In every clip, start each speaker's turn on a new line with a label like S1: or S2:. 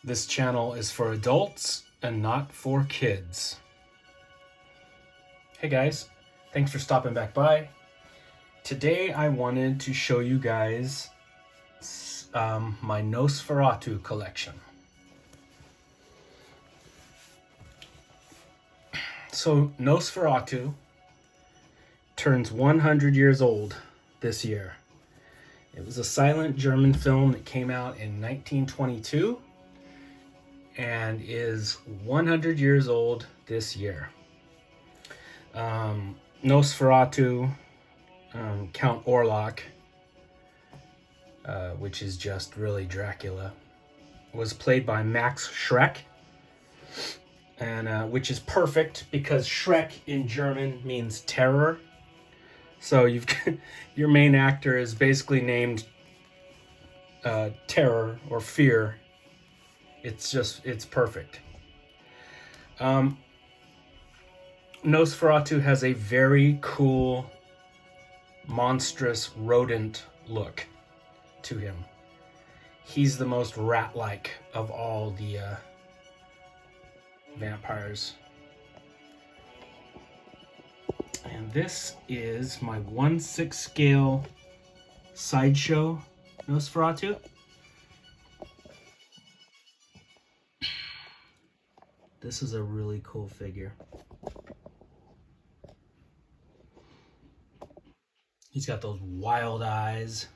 S1: This channel is for adults and not for kids. Hey guys, thanks for stopping back by. Today I wanted to show you guys my Nosferatu collection. So Nosferatu turns 100 years old this year. It was a silent German film that came out in 1922 and is 100 years old this year. Nosferatu, Count Orlok, which is just really Dracula, was played by Max Schreck, and which is perfect because Schreck in German means terror. So you've your main actor is basically named Terror or Fear. It's perfect. Nosferatu has a very cool, monstrous rodent look to him. He's the most rat-like of all the vampires. And this is my 1/6 scale Sideshow Nosferatu. This is a really cool figure. He's got those wild eyes.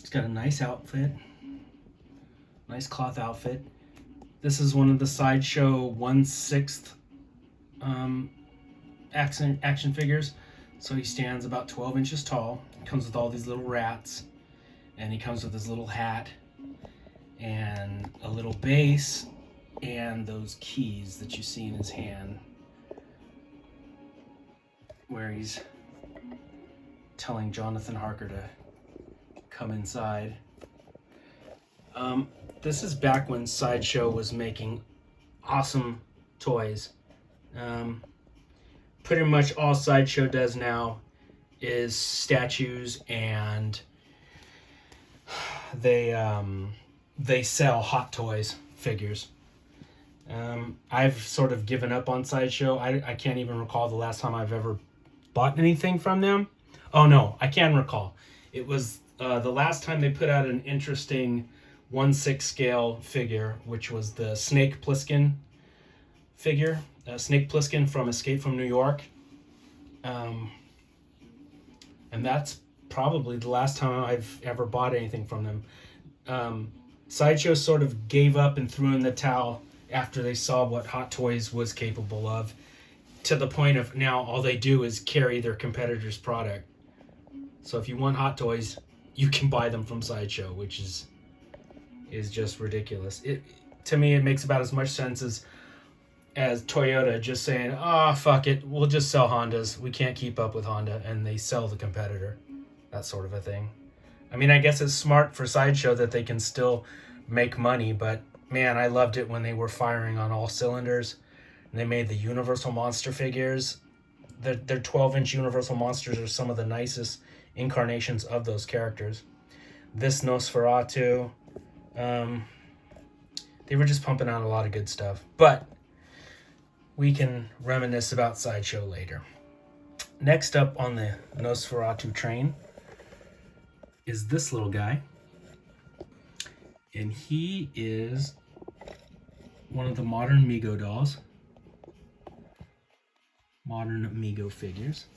S1: He's got a nice outfit. Nice cloth outfit. This is one of the Sideshow 1/6 action figures. So he stands about 12 inches tall. Comes with all these little rats, and he comes with his little hat and a little base and those keys that you see in his hand, where he's telling Jonathan Harker to come inside. This is back when Sideshow was making awesome toys. Pretty much all Sideshow does now is statues, and they sell Hot Toys figures. I've sort of given up on Sideshow. I can't even recall the last time I've ever bought anything from them. Oh no, I can recall. It was the last time they put out an interesting 1/6 scale figure, which was the Snake Plissken figure. Snake Plissken from Escape from New York. And that's probably the last time I've ever bought anything from them. Sideshow sort of gave up and threw in the towel after they saw what Hot Toys was capable of, to the point of now all they do is carry their competitor's product. So if you want Hot Toys, you can buy them from Sideshow, which is just ridiculous. To me, it makes about as much sense as Toyota just saying, fuck it, we'll just sell Hondas. We can't keep up with Honda, and they sell the competitor. That sort of a thing. I mean, I guess it's smart for Sideshow that they can still make money, but man, I loved it when they were firing on all cylinders. And they made the Universal Monster figures. Their 12-inch Universal Monsters are some of the nicest incarnations of those characters. This Nosferatu, they were just pumping out a lot of good stuff. But we can reminisce about Sideshow later. Next up on the Nosferatu train is this little guy. And he is one of the modern Migo dolls. Modern Migo figures.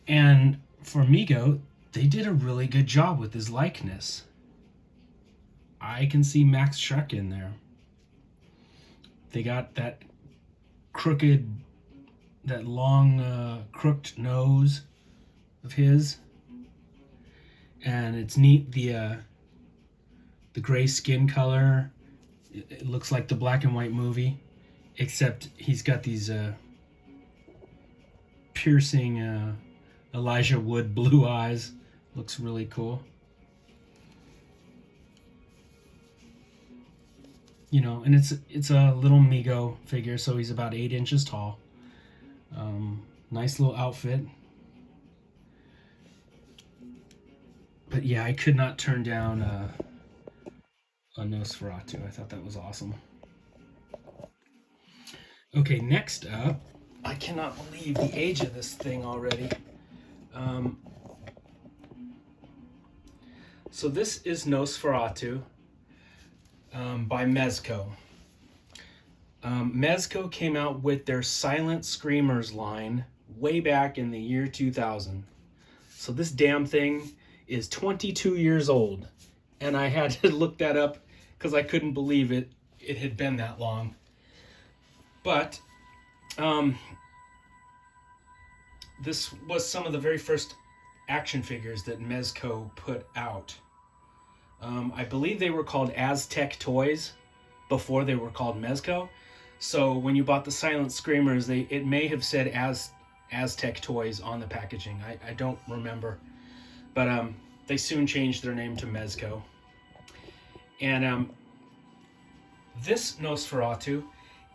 S1: And for Migo, they did a really good job with his likeness. I can see Max Schreck in there. They got that long, crooked nose of his. And it's neat, the gray skin color. It looks like the black and white movie, except he's got these piercing Elijah Wood blue eyes. Looks really cool. And it's a little Migo figure, so he's about 8 inches tall. Nice little outfit. But yeah, I could not turn down a Nosferatu. I thought that was awesome. Okay, next up, I cannot believe the age of this thing already. So this is Nosferatu by Mezco. Mezco came out with their Silent Screamers line way back in the year 2000. So this damn thing is 22 years old. And I had to look that up because I couldn't believe it had been that long. But this was some of the very first action figures that Mezco put out. I believe they were called Aztec Toys before they were called Mezco. So when you bought the Silent Screamers, it may have said Aztec Toys on the packaging. I don't remember. But they soon changed their name to Mezco. And this Nosferatu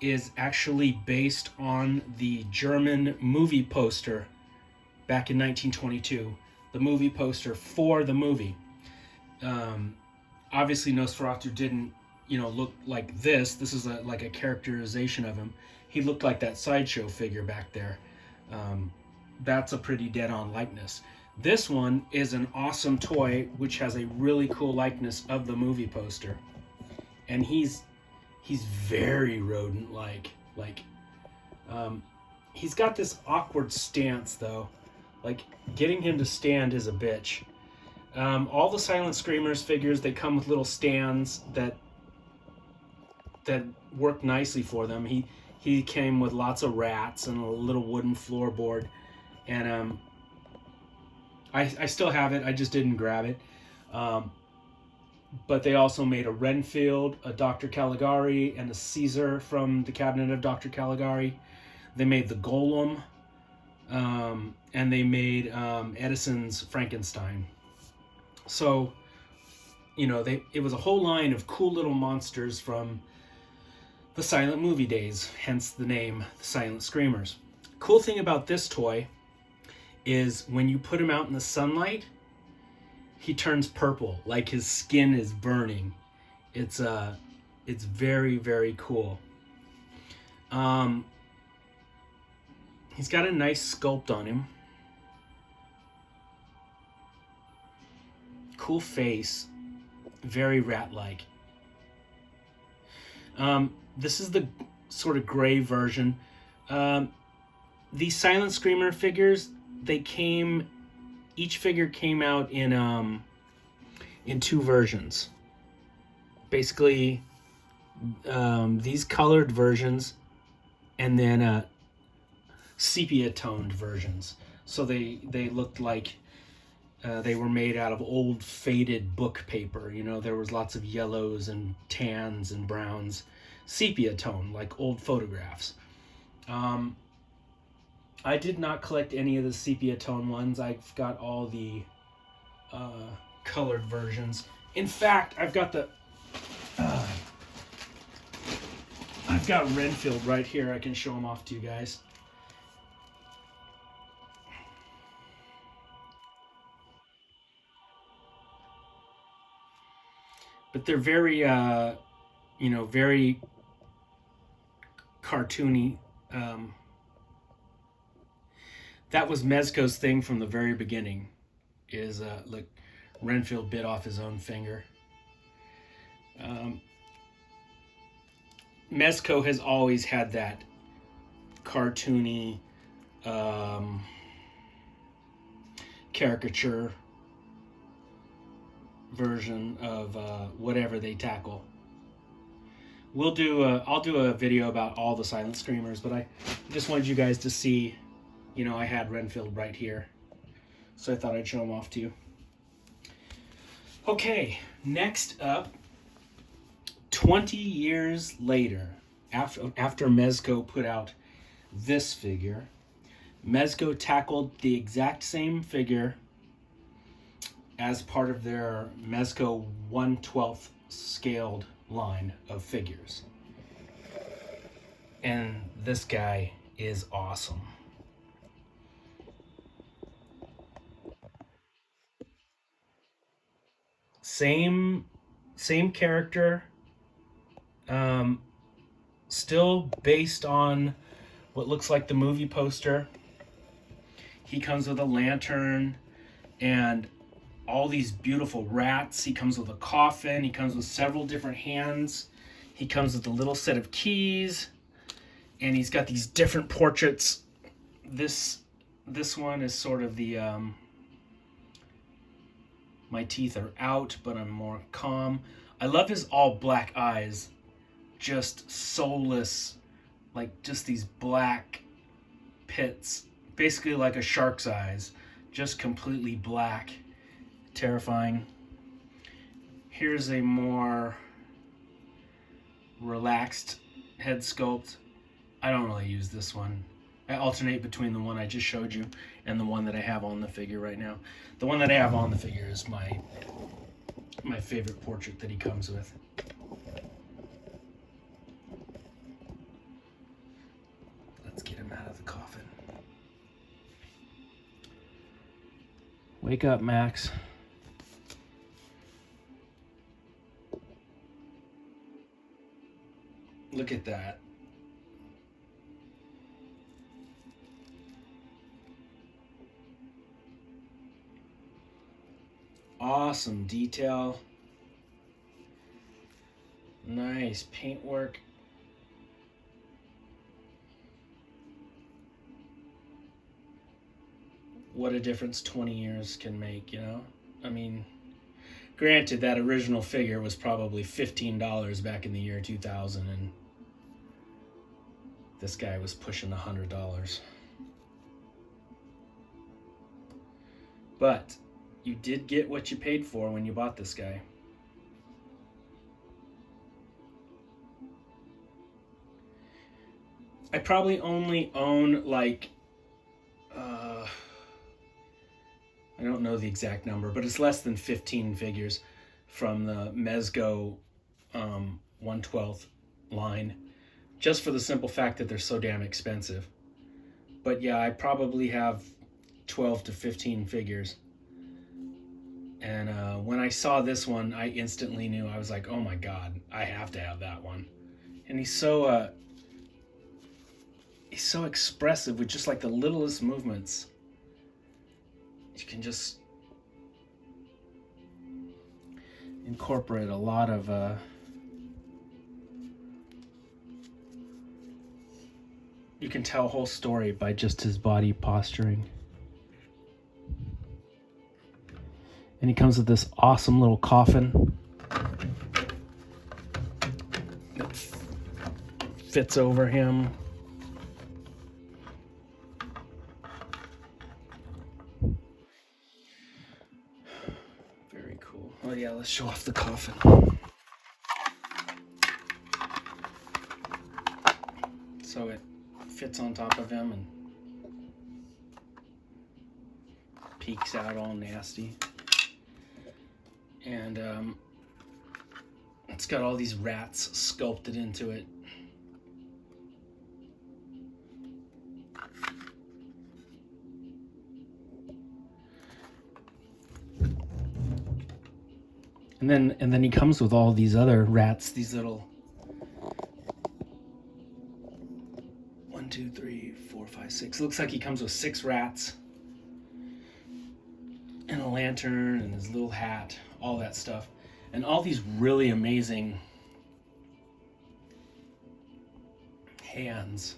S1: is actually based on the German movie poster back in 1922. The movie poster for the movie. Obviously Nosferatu didn't look like this. This is like a characterization of him. He looked like that Sideshow figure back there. That's a pretty dead-on likeness. This one is an awesome toy which has a really cool likeness of the movie poster. And he's very rodent-like. He's got this awkward stance though. Like getting him to stand is a bitch. All the Silent Screamers figures, they come with little stands that work nicely for them. He came with lots of rats and a little wooden floorboard, and I still have it. I just didn't grab it. But they also made a Renfield, a Dr. Caligari, and a Caesar from the Cabinet of Dr. Caligari. They made the Golem, and they made Edison's Frankenstein. So, it was a whole line of cool little monsters from the silent movie days, hence the name, the Silent Screamers. Cool thing about this toy is when you put him out in the sunlight, he turns purple, like his skin is burning. It's very, very cool. He's got a nice sculpt on him. Cool face, very rat-like. This is the sort of gray version. These Silent Screamer figures, each figure came out in 2 versions. Basically, these colored versions, and then sepia-toned versions. So they looked like they were made out of old faded book paper. There was lots of yellows and tans and browns. Sepia tone, like old photographs. I did not collect any of the sepia tone ones. I've got all the colored versions. In fact, I've got Renfield right here. I can show them off to you guys. But they're very, very cartoony. That was Mezco's thing from the very beginning. Is like Renfield bit off his own finger. Mezco has always had that cartoony caricature version of whatever they tackle. I'll do a video about all the Silent Screamers, but I just wanted you guys to see, I had Renfield right here, so I thought I'd show him off to you. Okay, next up, 20 years later, after Mezco put out this figure, Mezco tackled the exact same figure as part of their Mezco 1/12 scaled line of figures. And this guy is awesome. Same character, still based on what looks like the movie poster. He comes with a lantern and all these beautiful rats. He comes with a coffin. He comes with several different hands. He comes with a little set of keys, and he's got these different portraits. This one is sort of the my teeth are out, but I'm more calm. I love his all black eyes, just soulless, like just these black pits, basically like a shark's eyes, just completely black, terrifying. Here's a more relaxed head sculpt. I don't really use this one. I alternate between the one I just showed you and the one that I have on the figure right now. The one that I have on the figure is my favorite portrait that he comes with. Let's get him out of the coffin. Wake up, Max. Look at that. Awesome detail. Nice paintwork. What a difference 20 years can make, you know? I mean, granted, that original figure was probably $15 back in the year 2000, and this guy was pushing $100. But you did get what you paid for when you bought this guy. I probably only own like, I don't know the exact number, but it's less than 15 figures from the Migo 1/12 line, just for the simple fact that they're so damn expensive. But yeah, I probably have 12 to 15 figures. And when I saw this one, I instantly knew. I was like, oh my God, I have to have that one. And he's so expressive with just like the littlest movements. You can just incorporate a lot of you can tell a whole story by just his body posturing. And he comes with this awesome little coffin that fits over him. Very cool. Oh yeah, let's show off the coffin. So it fits on top of him and peeks out all nasty. And it's got all these rats sculpted into it. And then he comes with all these other rats, these little 1, 2, 3, 4, 5, 6. Looks like he comes with 6 rats and a lantern and his little hat, all that stuff. And all these really amazing hands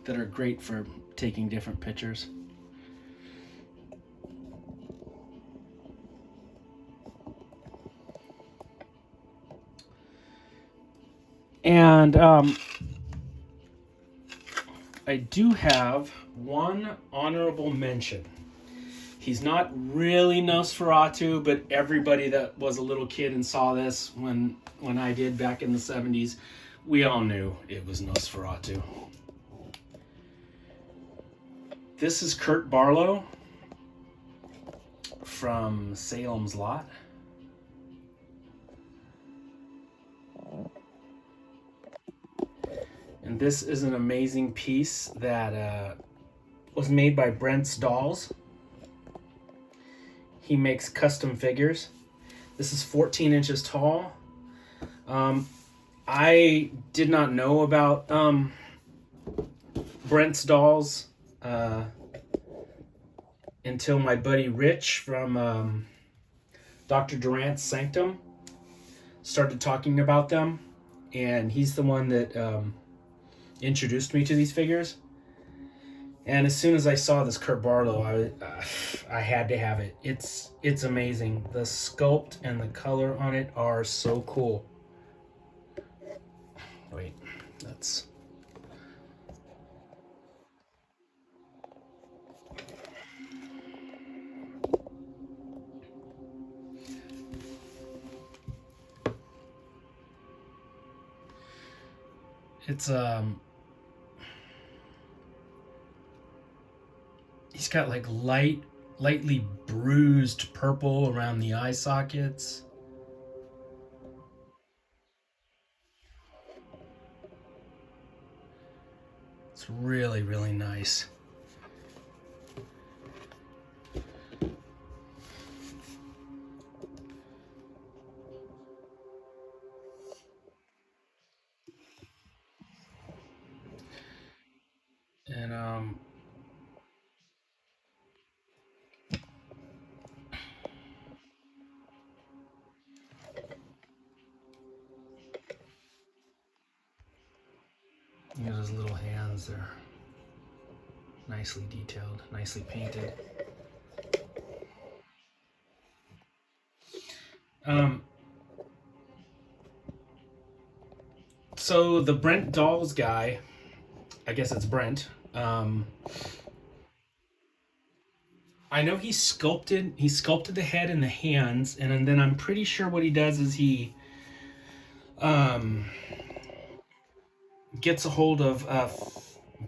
S1: that are great for taking different pictures. And I do have one honorable mention. He's not really Nosferatu, but everybody that was a little kid and saw this when I did back in the 70s, we all knew it was Nosferatu. This is Kurt Barlow from Salem's Lot. this is an amazing piece that was made by Brent's Dolls. He makes custom figures. This is 14 inches tall. I did not know about Brent's Dolls until my buddy Rich from Dr. Durant's Sanctum started talking about them, and he's the one that introduced me to these figures. And as soon as I saw this Kurt Barlow, I had to have it. It's amazing. The sculpt and the color on it are so cool. Wait, that's... It's he's got like lightly bruised purple around the eye sockets. It's really, really nice. And look at his little hands there. Nicely detailed, nicely painted. So the Brent Dolls guy, I guess it's Brent. I know he sculpted the head and the hands, and then I'm pretty sure what he does is he gets a hold of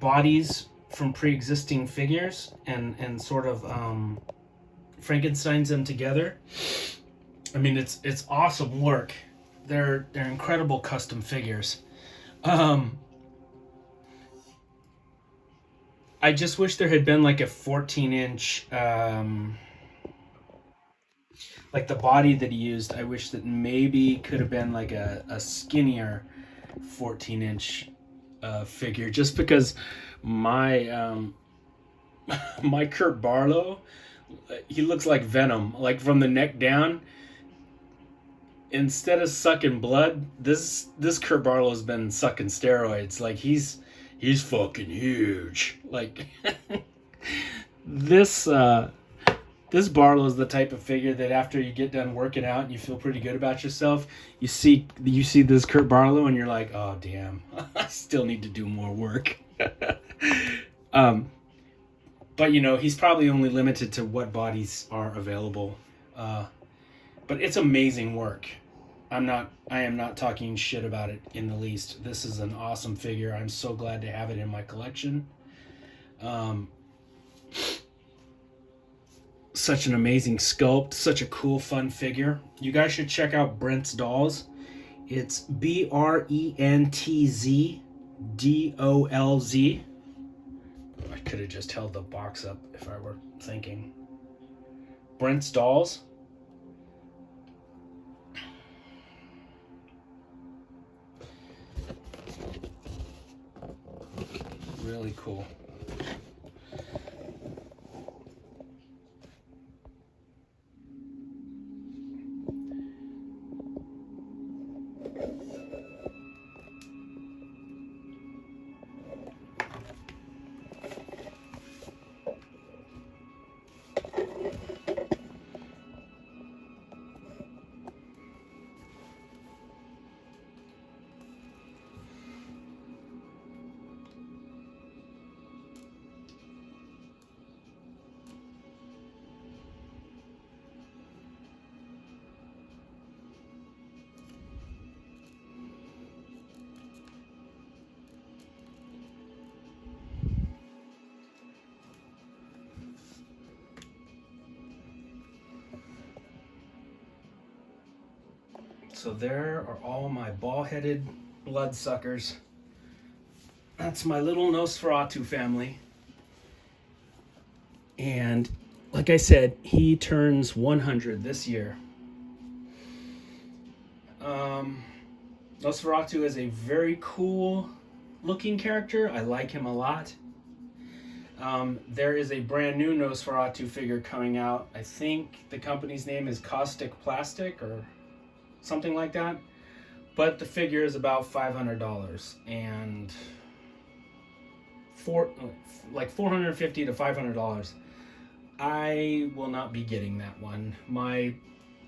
S1: bodies from pre-existing figures and sort of Frankenstein's them together. I mean, it's awesome work. They're incredible custom figures. I just wish there had been like a 14-inch, like the body that he used. I wish that maybe could have been like a skinnier 14-inch figure, just because my my Kurt Barlow, he looks like Venom, like from the neck down. Instead of sucking blood, this Kurt Barlow's been sucking steroids. Like he's fucking huge. Like this this Barlow is the type of figure that after you get done working out and you feel pretty good about yourself, you see this Kurt Barlow and you're like, oh damn, I still need to do more work. But you know, he's probably only limited to what bodies are available. But it's amazing work. I am not talking shit about it in the least. This is an awesome figure. I'm so glad to have it in my collection. Such an amazing sculpt, such a cool, fun figure. You guys should check out Brent's Dolls. It's BRENTZDOLZ. I could have just held the box up if I were thinking. Brent's Dolls. Really cool. So there are all my ball-headed bloodsuckers. That's my little Nosferatu family. And like I said, he turns 100 this year. Nosferatu is a very cool looking character. I like him a lot. There is a brand new Nosferatu figure coming out. I think the company's name is Caustic Plastic or something like that. But the figure is about $500 and like $450 to $500. I will not be getting that one. My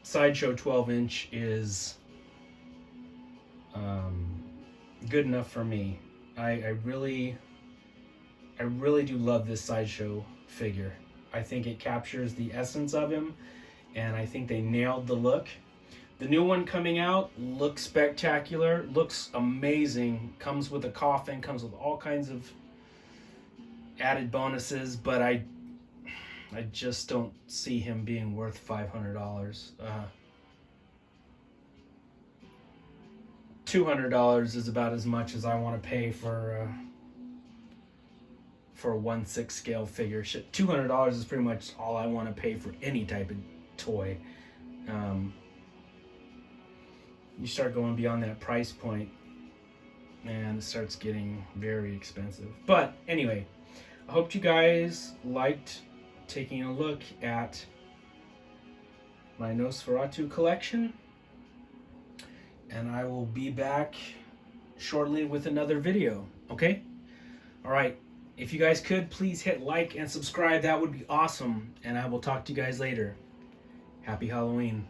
S1: Sideshow 12-inch is good enough for me. I really do love this Sideshow figure. I think it captures the essence of him, and I think they nailed the look. The new one coming out looks spectacular, looks amazing, comes with a coffin, comes with all kinds of added bonuses, but I just don't see him being worth $500. $200 is about as much as I want to pay for a 1/6 scale figure. $200 is pretty much all I want to pay for any type of toy. You start going beyond that price point, and it starts getting very expensive. But anyway, I hope you guys liked taking a look at my Nosferatu collection, and I will be back shortly with another video. Okay? All right. If you guys could, please hit like and subscribe. That would be awesome. And I will talk to you guys later. Happy Halloween.